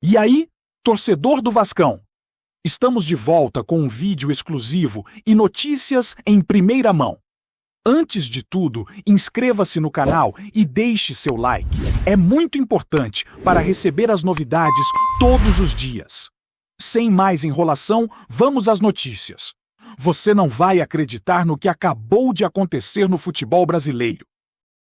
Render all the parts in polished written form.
E aí, torcedor do Vascão? Estamos de volta com um vídeo exclusivo e notícias em primeira mão. Antes de tudo, inscreva-se no canal e deixe seu like. É muito importante para receber as novidades todos os dias. Sem mais enrolação, vamos às notícias. Você não vai acreditar no que acabou de acontecer no futebol brasileiro.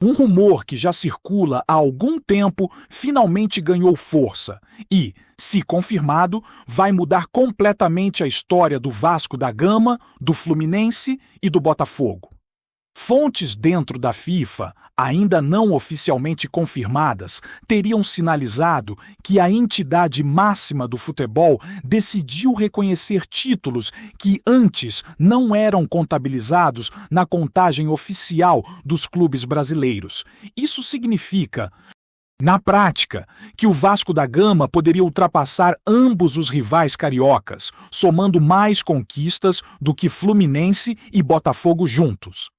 Um rumor que já circula há algum tempo finalmente ganhou força e, se confirmado, vai mudar completamente a história do Vasco da Gama, do Fluminense e do Botafogo. Fontes dentro da FIFA, ainda não oficialmente confirmadas, teriam sinalizado que a entidade máxima do futebol decidiu reconhecer títulos que antes não eram contabilizados na contagem oficial dos clubes brasileiros. Isso significa, na prática, que o Vasco da Gama poderia ultrapassar ambos os rivais cariocas, somando mais conquistas do que Fluminense e Botafogo juntos.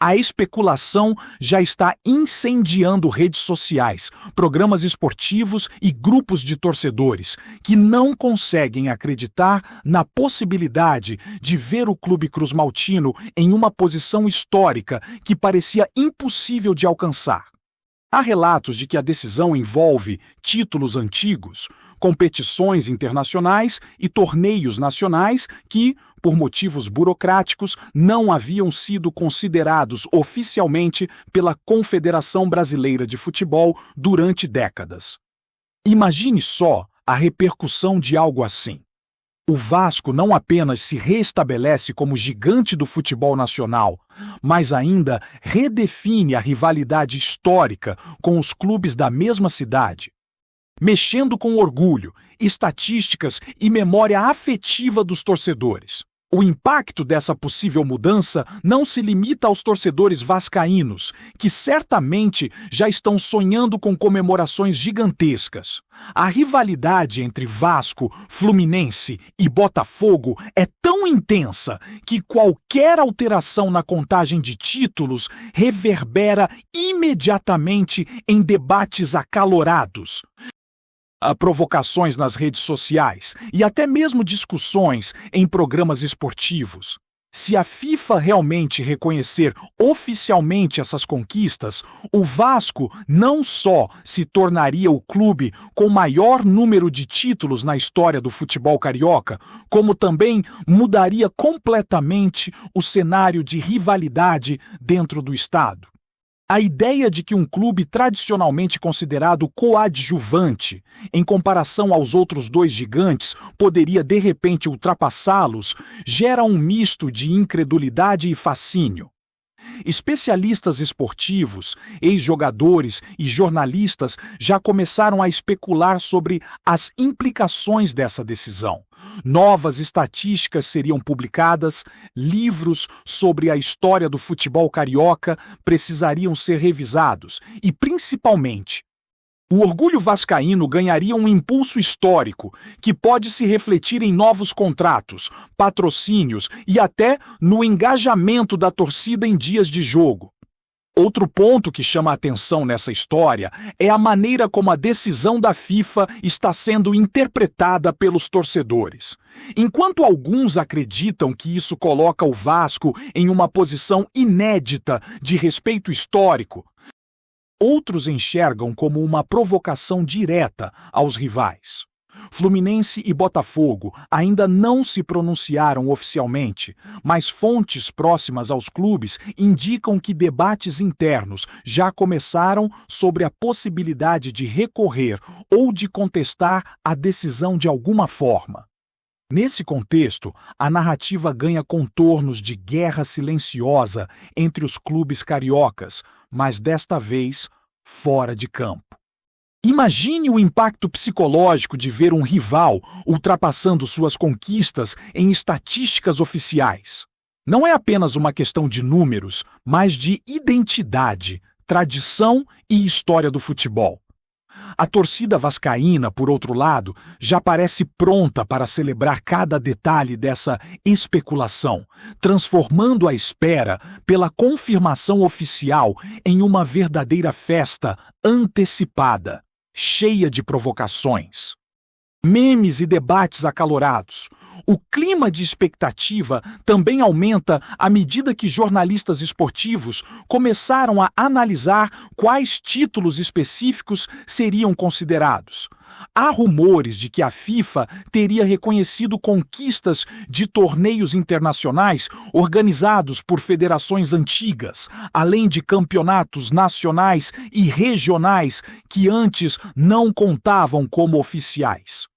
A especulação já está incendiando redes sociais, programas esportivos e grupos de torcedores que não conseguem acreditar na possibilidade de ver o Clube Cruz-Maltino em uma posição histórica que parecia impossível de alcançar. Há relatos de que a decisão envolve títulos antigos, competições internacionais e torneios nacionais que, por motivos burocráticos, não haviam sido considerados oficialmente pela Confederação Brasileira de Futebol durante décadas. Imagine só a repercussão de algo assim. O Vasco não apenas se restabelece como gigante do futebol nacional, mas ainda redefine a rivalidade histórica com os clubes da mesma cidade, mexendo com orgulho, estatísticas e memória afetiva dos torcedores. O impacto dessa possível mudança não se limita aos torcedores vascaínos, que certamente já estão sonhando com comemorações gigantescas. A rivalidade entre Vasco, Fluminense e Botafogo é tão intensa que qualquer alteração na contagem de títulos reverbera imediatamente em debates acalorados. Provocações nas redes sociais e até mesmo discussões em programas esportivos. Se a FIFA realmente reconhecer oficialmente essas conquistas, o Vasco não só se tornaria o clube com maior número de títulos na história do futebol carioca, como também mudaria completamente o cenário de rivalidade dentro do estado. A ideia de que um clube tradicionalmente considerado coadjuvante, em comparação aos outros dois gigantes, poderia de repente ultrapassá-los, gera um misto de incredulidade e fascínio. Especialistas esportivos, ex-jogadores e jornalistas já começaram a especular sobre as implicações dessa decisão. Novas estatísticas seriam publicadas, livros sobre a história do futebol carioca precisariam ser revisados e, principalmente, o orgulho vascaíno ganharia um impulso histórico que pode se refletir em novos contratos, patrocínios e até no engajamento da torcida em dias de jogo. Outro ponto que chama a atenção nessa história é a maneira como a decisão da FIFA está sendo interpretada pelos torcedores. Enquanto alguns acreditam que isso coloca o Vasco em uma posição inédita de respeito histórico, outros enxergam como uma provocação direta aos rivais. Fluminense e Botafogo ainda não se pronunciaram oficialmente, mas fontes próximas aos clubes indicam que debates internos já começaram sobre a possibilidade de recorrer ou de contestar a decisão de alguma forma. Nesse contexto, a narrativa ganha contornos de guerra silenciosa entre os clubes cariocas, mas desta vez fora de campo. Imagine o impacto psicológico de ver um rival ultrapassando suas conquistas em estatísticas oficiais. Não é apenas uma questão de números, mas de identidade, tradição e história do futebol. A torcida vascaína, por outro lado, já parece pronta para celebrar cada detalhe dessa especulação, transformando a espera pela confirmação oficial em uma verdadeira festa antecipada, cheia de provocações. memes e debates acalorados. O clima de expectativa também aumenta à medida que jornalistas esportivos começaram a analisar quais títulos específicos seriam considerados. Há rumores de que a FIFA teria reconhecido conquistas de torneios internacionais organizados por federações antigas, além de campeonatos nacionais e regionais que antes não contavam como oficiais.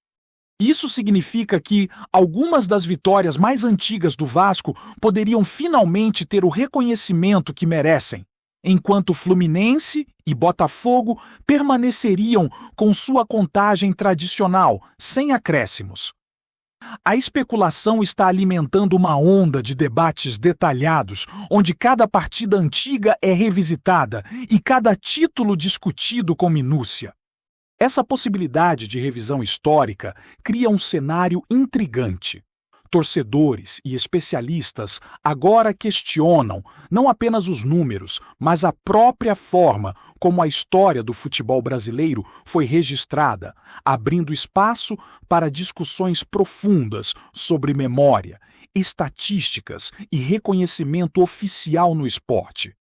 Isso significa que algumas das vitórias mais antigas do Vasco poderiam finalmente ter o reconhecimento que merecem, enquanto Fluminense e Botafogo permaneceriam com sua contagem tradicional, sem acréscimos. A especulação está alimentando uma onda de debates detalhados, onde cada partida antiga é revisitada e cada título discutido com minúcia. Essa possibilidade de revisão histórica cria um cenário intrigante. Torcedores e especialistas agora questionam não apenas os números, mas a própria forma como a história do futebol brasileiro foi registrada, abrindo espaço para discussões profundas sobre memória, estatísticas e reconhecimento oficial no esporte.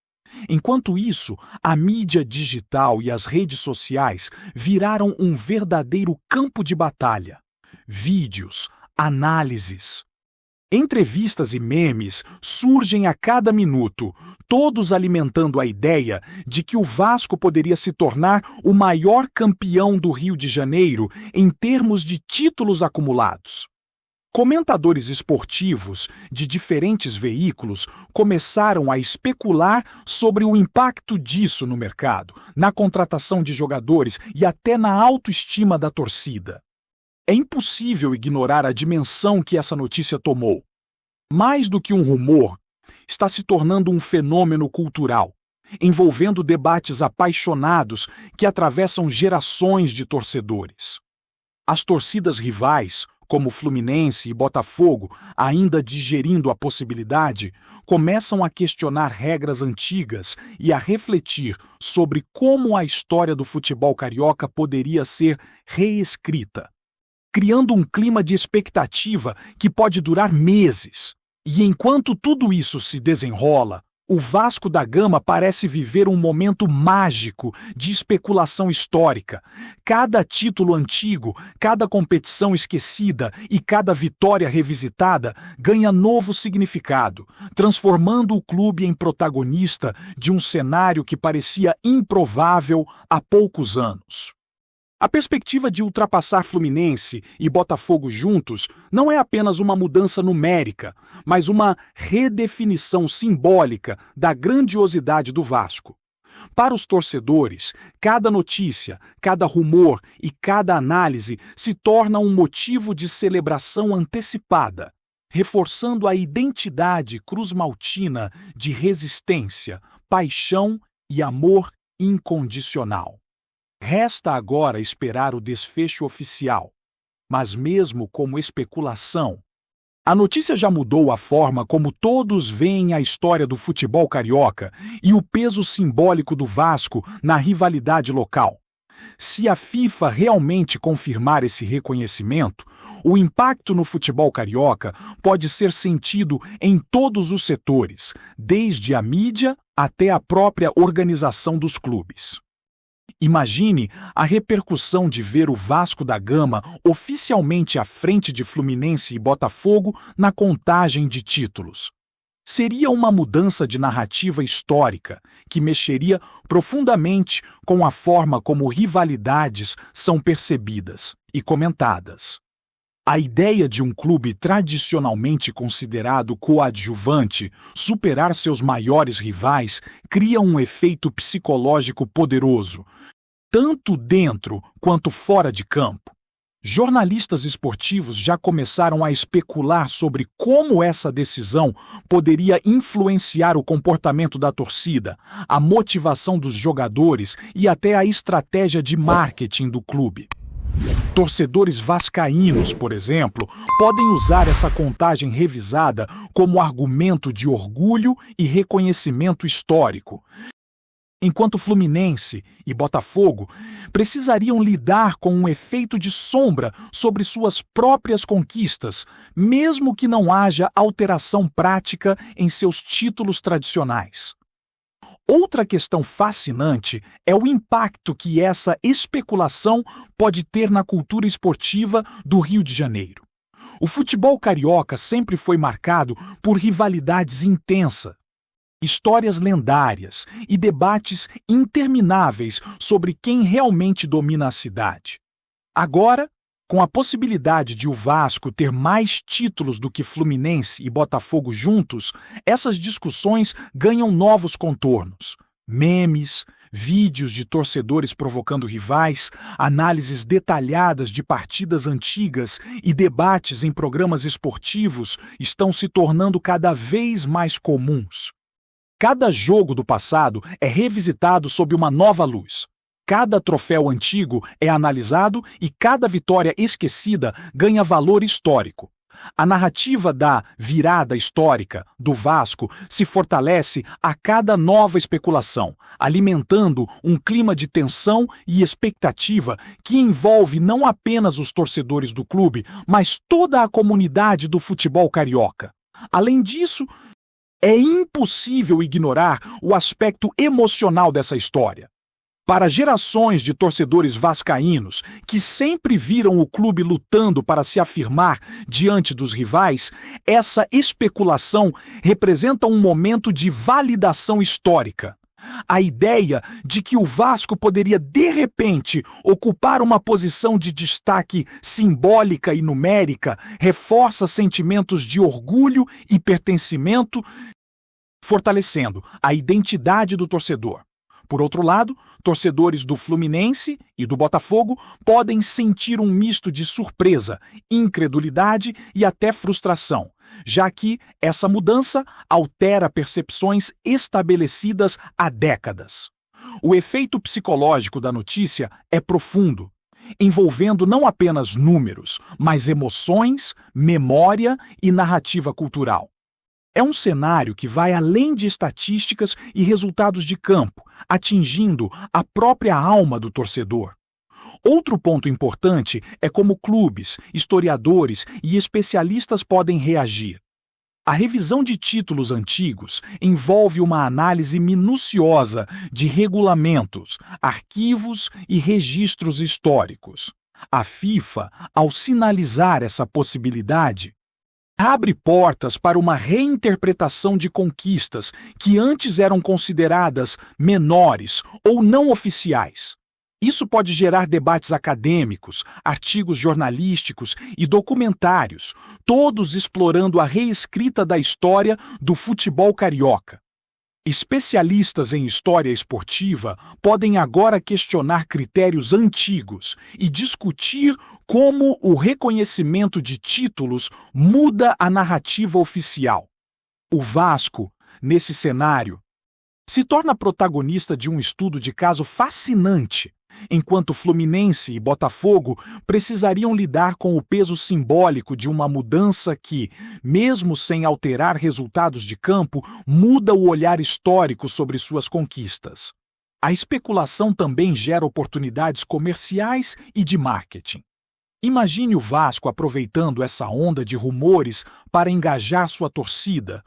Enquanto isso, a mídia digital e as redes sociais viraram um verdadeiro campo de batalha. Vídeos, análises, entrevistas e memes surgem a cada minuto, todos alimentando a ideia de que o Vasco poderia se tornar o maior campeão do Rio de Janeiro em termos de títulos acumulados. Comentadores esportivos de diferentes veículos começaram a especular sobre o impacto disso no mercado, na contratação de jogadores e até na autoestima da torcida. É impossível ignorar a dimensão que essa notícia tomou. Mais do que um rumor, está se tornando um fenômeno cultural, envolvendo debates apaixonados que atravessam gerações de torcedores. As torcidas rivais, como Fluminense e Botafogo, ainda digerindo a possibilidade, começam a questionar regras antigas e a refletir sobre como a história do futebol carioca poderia ser reescrita, criando um clima de expectativa que pode durar meses. E enquanto tudo isso se desenrola, o Vasco da Gama parece viver um momento mágico de especulação histórica. Cada título antigo, cada competição esquecida e cada vitória revisitada ganha novo significado, transformando o clube em protagonista de um cenário que parecia improvável há poucos anos. A perspectiva de ultrapassar Fluminense e Botafogo juntos não é apenas uma mudança numérica, mas uma redefinição simbólica da grandiosidade do Vasco. Para os torcedores, cada notícia, cada rumor e cada análise se torna um motivo de celebração antecipada, reforçando a identidade cruzmaltina de resistência, paixão e amor incondicional. Resta agora esperar o desfecho oficial, mas mesmo como especulação, a notícia já mudou a forma como todos veem a história do futebol carioca e o peso simbólico do Vasco na rivalidade local. Se a FIFA realmente confirmar esse reconhecimento, o impacto no futebol carioca pode ser sentido em todos os setores, desde a mídia até a própria organização dos clubes. Imagine a repercussão de ver o Vasco da Gama oficialmente à frente de Fluminense e Botafogo na contagem de títulos. Seria uma mudança de narrativa histórica que mexeria profundamente com a forma como rivalidades são percebidas e comentadas. A ideia de um clube tradicionalmente considerado coadjuvante superar seus maiores rivais cria um efeito psicológico poderoso, tanto dentro quanto fora de campo. Jornalistas esportivos já começaram a especular sobre como essa decisão poderia influenciar o comportamento da torcida, a motivação dos jogadores e até a estratégia de marketing do clube. Torcedores vascaínos, por exemplo, podem usar essa contagem revisada como argumento de orgulho e reconhecimento histórico. enquanto Fluminense e Botafogo precisariam lidar com um efeito de sombra sobre suas próprias conquistas, mesmo que não haja alteração prática em seus títulos tradicionais. Outra questão fascinante é o impacto que essa especulação pode ter na cultura esportiva do Rio de Janeiro. O futebol carioca sempre foi marcado por rivalidades intensas, histórias lendárias e debates intermináveis sobre quem realmente domina a cidade. Agora, com a possibilidade de o Vasco ter mais títulos do que Fluminense e Botafogo juntos, essas discussões ganham novos contornos. Memes, vídeos de torcedores provocando rivais, análises detalhadas de partidas antigas e debates em programas esportivos estão se tornando cada vez mais comuns. Cada jogo do passado é revisitado sob uma nova luz. Cada troféu antigo é analisado e cada vitória esquecida ganha valor histórico. A narrativa da virada histórica do Vasco se fortalece a cada nova especulação, alimentando um clima de tensão e expectativa que envolve não apenas os torcedores do clube, mas toda a comunidade do futebol carioca. Além disso, é impossível ignorar o aspecto emocional dessa história. Para gerações de torcedores vascaínos que sempre viram o clube lutando para se afirmar diante dos rivais, essa especulação representa um momento de validação histórica. A ideia de que o Vasco poderia, de repente, ocupar uma posição de destaque simbólica e numérica reforça sentimentos de orgulho e pertencimento, fortalecendo a identidade do torcedor. Por outro lado, torcedores do Fluminense e do Botafogo podem sentir um misto de surpresa, incredulidade e até frustração, já que essa mudança altera percepções estabelecidas há décadas. O efeito psicológico da notícia é profundo, envolvendo não apenas números, mas emoções, memória e narrativa cultural. É um cenário que vai além de estatísticas e resultados de campo, atingindo a própria alma do torcedor. Outro ponto importante é como clubes, historiadores e especialistas podem reagir. A revisão de títulos antigos envolve uma análise minuciosa de regulamentos, arquivos e registros históricos. A FIFA, ao sinalizar essa possibilidade, abre portas para uma reinterpretação de conquistas que antes eram consideradas menores ou não oficiais. Isso pode gerar debates acadêmicos, artigos jornalísticos e documentários, todos explorando a reescrita da história do futebol carioca. Especialistas em história esportiva podem agora questionar critérios antigos e discutir como o reconhecimento de títulos muda a narrativa oficial. O Vasco, nesse cenário, se torna protagonista de um estudo de caso fascinante, enquanto Fluminense e Botafogo precisariam lidar com o peso simbólico de uma mudança que, mesmo sem alterar resultados de campo, muda o olhar histórico sobre suas conquistas. A especulação também gera oportunidades comerciais e de marketing. Imagine o Vasco aproveitando essa onda de rumores para engajar sua torcida,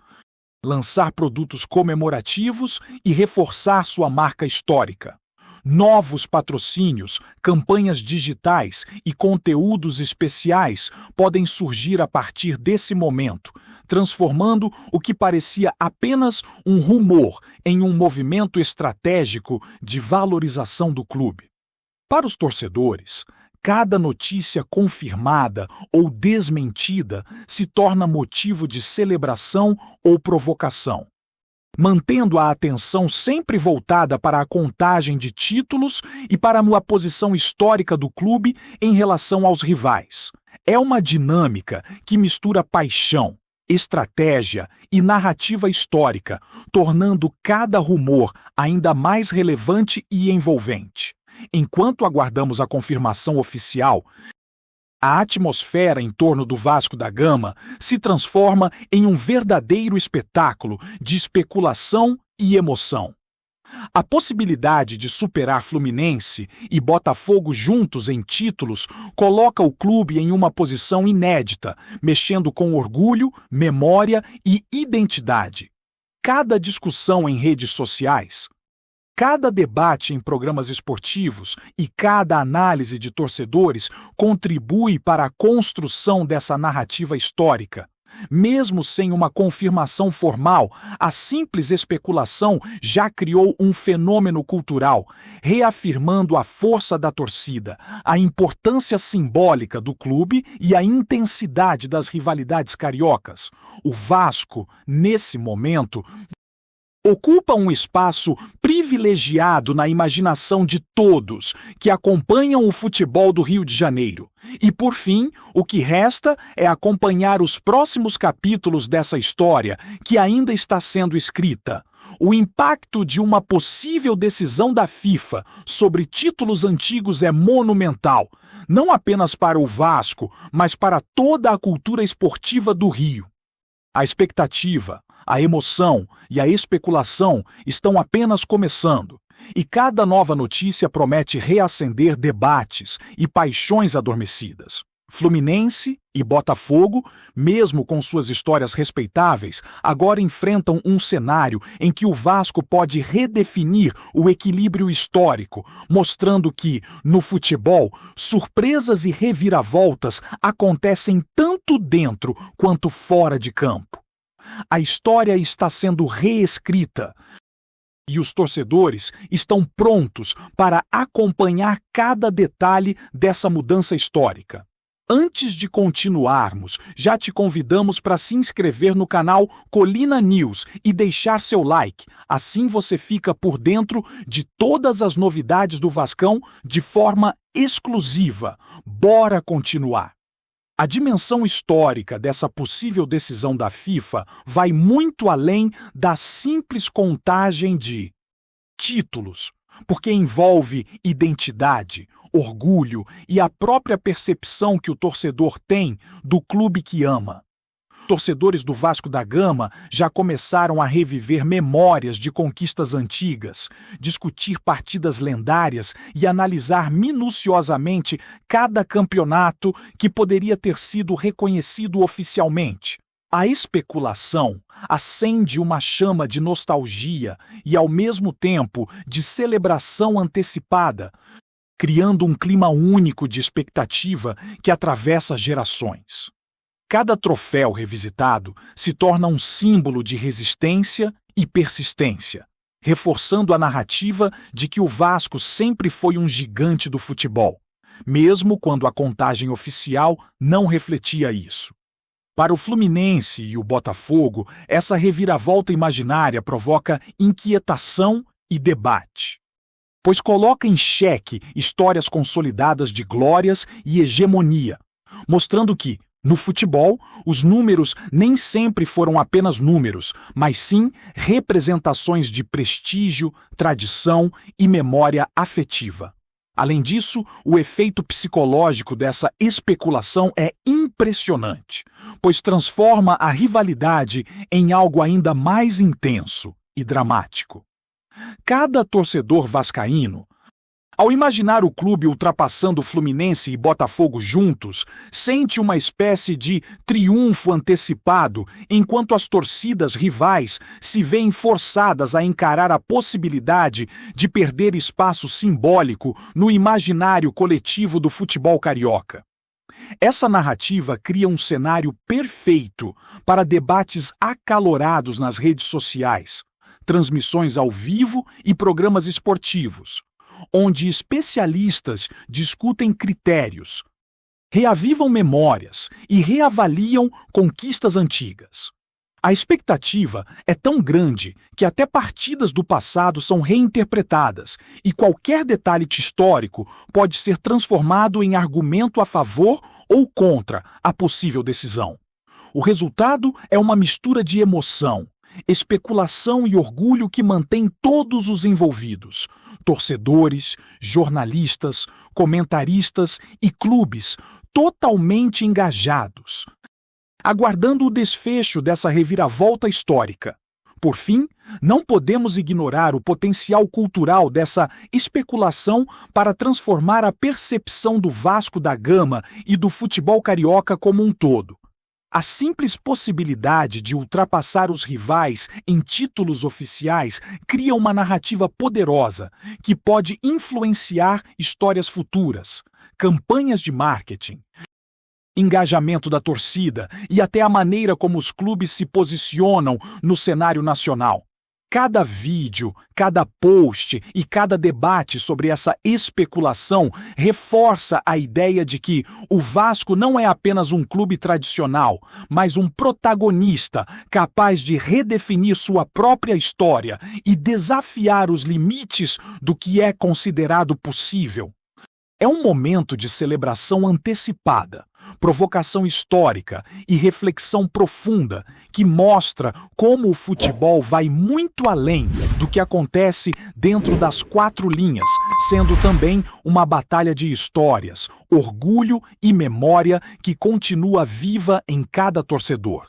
lançar produtos comemorativos e reforçar sua marca histórica. Novos patrocínios, campanhas digitais e conteúdos especiais podem surgir a partir desse momento, transformando o que parecia apenas um rumor em um movimento estratégico de valorização do clube. Para os torcedores, cada notícia confirmada ou desmentida se torna motivo de celebração ou provocação, mantendo a atenção sempre voltada para a contagem de títulos e para a posição histórica do clube em relação aos rivais. É uma dinâmica que mistura paixão, estratégia e narrativa histórica, tornando cada rumor ainda mais relevante e envolvente. Enquanto aguardamos a confirmação oficial, a atmosfera em torno do Vasco da Gama se transforma em um verdadeiro espetáculo de especulação e emoção. A possibilidade de superar Fluminense e Botafogo juntos em títulos coloca o clube em uma posição inédita, mexendo com orgulho, memória e identidade. Cada discussão em redes sociais, cada debate em programas esportivos e cada análise de torcedores contribui para a construção dessa narrativa histórica. Mesmo sem uma confirmação formal, a simples especulação já criou um fenômeno cultural, reafirmando a força da torcida, a importância simbólica do clube e a intensidade das rivalidades cariocas. O Vasco, nesse momento, ocupa um espaço privilegiado na imaginação de todos que acompanham o futebol do Rio de Janeiro. E, por fim, o que resta é acompanhar os próximos capítulos dessa história que ainda está sendo escrita. O impacto de uma possível decisão da FIFA sobre títulos antigos é monumental, não apenas para o Vasco, mas para toda a cultura esportiva do Rio. A expectativa, a emoção e a especulação estão apenas começando, e cada nova notícia promete reacender debates e paixões adormecidas. Fluminense e Botafogo, mesmo com suas histórias respeitáveis, agora enfrentam um cenário em que o Vasco pode redefinir o equilíbrio histórico, mostrando que, no futebol, surpresas e reviravoltas acontecem tanto dentro quanto fora de campo. A história está sendo reescrita e os torcedores estão prontos para acompanhar cada detalhe dessa mudança histórica. Antes de continuarmos, já te convidamos para se inscrever no canal Colina News e deixar seu like. Assim você fica por dentro de todas as novidades do Vascão de forma exclusiva. Bora continuar! A dimensão histórica dessa possível decisão da FIFA vai muito além da simples contagem de títulos, porque envolve identidade, orgulho e a própria percepção que o torcedor tem do clube que ama. Torcedores do Vasco da Gama já começaram a reviver memórias de conquistas antigas, discutir partidas lendárias e analisar minuciosamente cada campeonato que poderia ter sido reconhecido oficialmente. A especulação acende uma chama de nostalgia e, ao mesmo tempo, de celebração antecipada, criando um clima único de expectativa que atravessa gerações. Cada troféu revisitado se torna um símbolo de resistência e persistência, reforçando a narrativa de que o Vasco sempre foi um gigante do futebol, mesmo quando a contagem oficial não refletia isso. Para o Fluminense e o Botafogo, essa reviravolta imaginária provoca inquietação e debate, pois coloca em xeque histórias consolidadas de glórias e hegemonia, mostrando que, no futebol, os números nem sempre foram apenas números, mas sim representações de prestígio, tradição e memória afetiva. Além disso, o efeito psicológico dessa especulação é impressionante, pois transforma a rivalidade em algo ainda mais intenso e dramático. Cada torcedor vascaíno, ao imaginar o clube ultrapassando Fluminense e Botafogo juntos, sente uma espécie de triunfo antecipado, enquanto as torcidas rivais se veem forçadas a encarar a possibilidade de perder espaço simbólico no imaginário coletivo do futebol carioca. Essa narrativa cria um cenário perfeito para debates acalorados nas redes sociais, transmissões ao vivo e programas esportivos, onde especialistas discutem critérios, reavivam memórias e reavaliam conquistas antigas. A expectativa é tão grande que até partidas do passado são reinterpretadas e qualquer detalhe histórico pode ser transformado em argumento a favor ou contra a possível decisão. O resultado é uma mistura de emoção, especulação e orgulho que mantém todos os envolvidos, torcedores, jornalistas, comentaristas e clubes, totalmente engajados, aguardando o desfecho dessa reviravolta histórica. Por fim, não podemos ignorar o potencial cultural dessa especulação para transformar a percepção do Vasco da Gama e do futebol carioca como um todo. A simples possibilidade de ultrapassar os rivais em títulos oficiais cria uma narrativa poderosa que pode influenciar histórias futuras, campanhas de marketing, engajamento da torcida e até a maneira como os clubes se posicionam no cenário nacional. Cada vídeo, cada post e cada debate sobre essa especulação reforça a ideia de que o Vasco não é apenas um clube tradicional, mas um protagonista capaz de redefinir sua própria história e desafiar os limites do que é considerado possível. É um momento de celebração antecipada, provocação histórica e reflexão profunda que mostra como o futebol vai muito além do que acontece dentro das quatro linhas, sendo também uma batalha de histórias, orgulho e memória que continua viva em cada torcedor.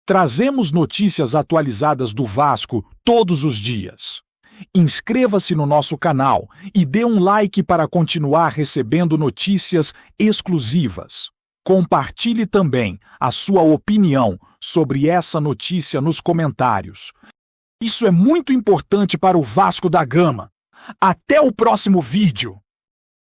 Trazemos notícias atualizadas do Vasco todos os dias. Inscreva-se no nosso canal e dê um like para continuar recebendo notícias exclusivas. Compartilhe também a sua opinião sobre essa notícia nos comentários. Isso é muito importante para o Vasco da Gama. Até o próximo vídeo!